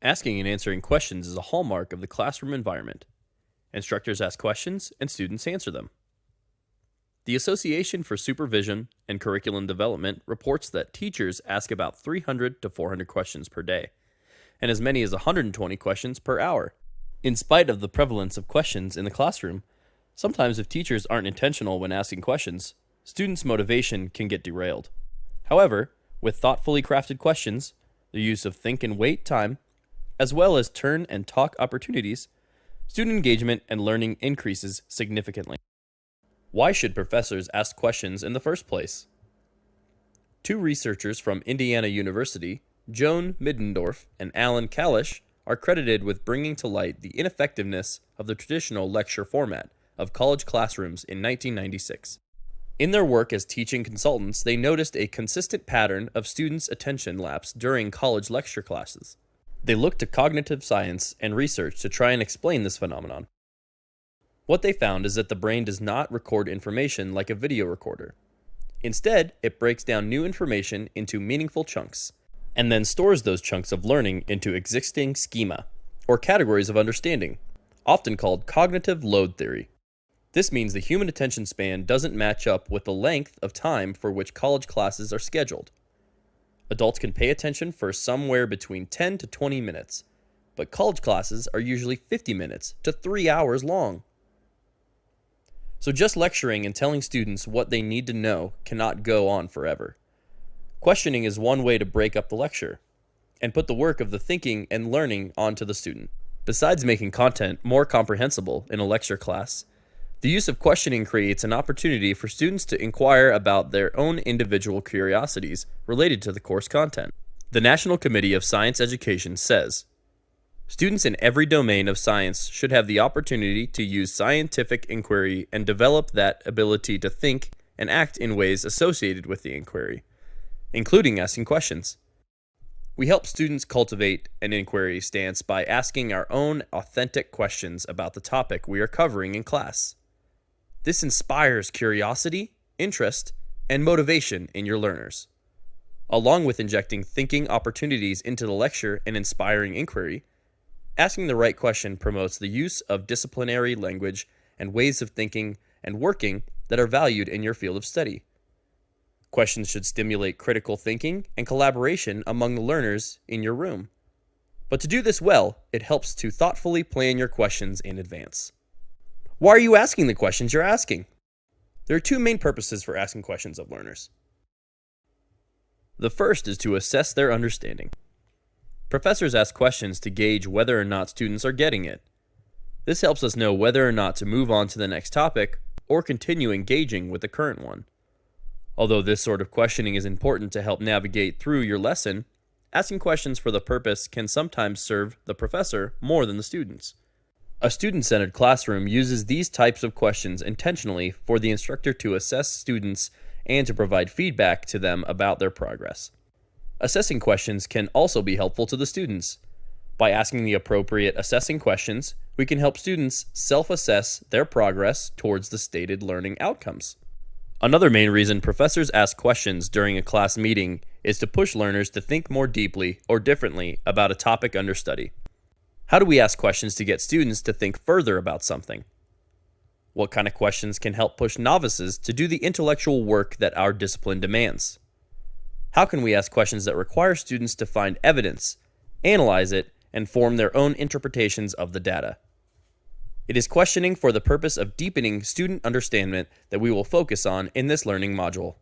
Asking and answering questions is a hallmark of the classroom environment. Instructors ask questions and students answer them. The Association for Supervision and Curriculum Development reports that teachers ask about 300 to 400 questions per day, and as many as 120 questions per hour. In spite of the prevalence of questions in the classroom, sometimes if teachers aren't intentional when asking questions, students' motivation can get derailed. However, with thoughtfully crafted questions, the use of think and wait time, as well as turn and talk opportunities, student engagement and learning increases significantly. Why should professors ask questions in the first place? Two researchers from Indiana University, Joan Middendorf and Alan Kalish, are credited with bringing to light the ineffectiveness of the traditional lecture format of college classrooms in 1996. In their work as teaching consultants, they noticed a consistent pattern of students' attention lapse during college lecture classes. They looked to cognitive science and research to try and explain this phenomenon. What they found is that the brain does not record information like a video recorder. Instead, it breaks down new information into meaningful chunks, and then stores those chunks of learning into existing schema, or categories of understanding, often called cognitive load theory. This means the human attention span doesn't match up with the length of time for which college classes are scheduled. Adults can pay attention for somewhere between 10 to 20 minutes, but college classes are usually 50 minutes to 3 hours long. So just lecturing and telling students what they need to know cannot go on forever. Questioning is one way to break up the lecture and put the work of the thinking and learning onto the student. Besides making content more comprehensible in a lecture class, the use of questioning creates an opportunity for students to inquire about their own individual curiosities related to the course content. The National Committee of Science Education says, students in every domain of science should have the opportunity to use scientific inquiry and develop that ability to think and act in ways associated with the inquiry, including asking questions. We help students cultivate an inquiry stance by asking our own authentic questions about the topic we are covering in class. This inspires curiosity, interest, and motivation in your learners. Along with injecting thinking opportunities into the lecture and inspiring inquiry, asking the right question promotes the use of disciplinary language and ways of thinking and working that are valued in your field of study. Questions should stimulate critical thinking and collaboration among the learners in your room. But to do this well, it helps to thoughtfully plan your questions in advance. Why are you asking the questions you're asking? There are two main purposes for asking questions of learners. The first is to assess their understanding. Professors ask questions to gauge whether or not students are getting it. This helps us know whether or not to move on to the next topic or continue engaging with the current one. Although this sort of questioning is important to help navigate through your lesson, asking questions for the purpose can sometimes serve the professor more than the students. A student-centered classroom uses these types of questions intentionally for the instructor to assess students and to provide feedback to them about their progress. Assessing questions can also be helpful to the students. By asking the appropriate assessing questions, we can help students self-assess their progress towards the stated learning outcomes. Another main reason professors ask questions during a class meeting is to push learners to think more deeply or differently about a topic under study. How do we ask questions to get students to think further about something? What kind of questions can help push novices to do the intellectual work that our discipline demands? How can we ask questions that require students to find evidence, analyze it, and form their own interpretations of the data? It is questioning for the purpose of deepening student understanding that we will focus on in this learning module.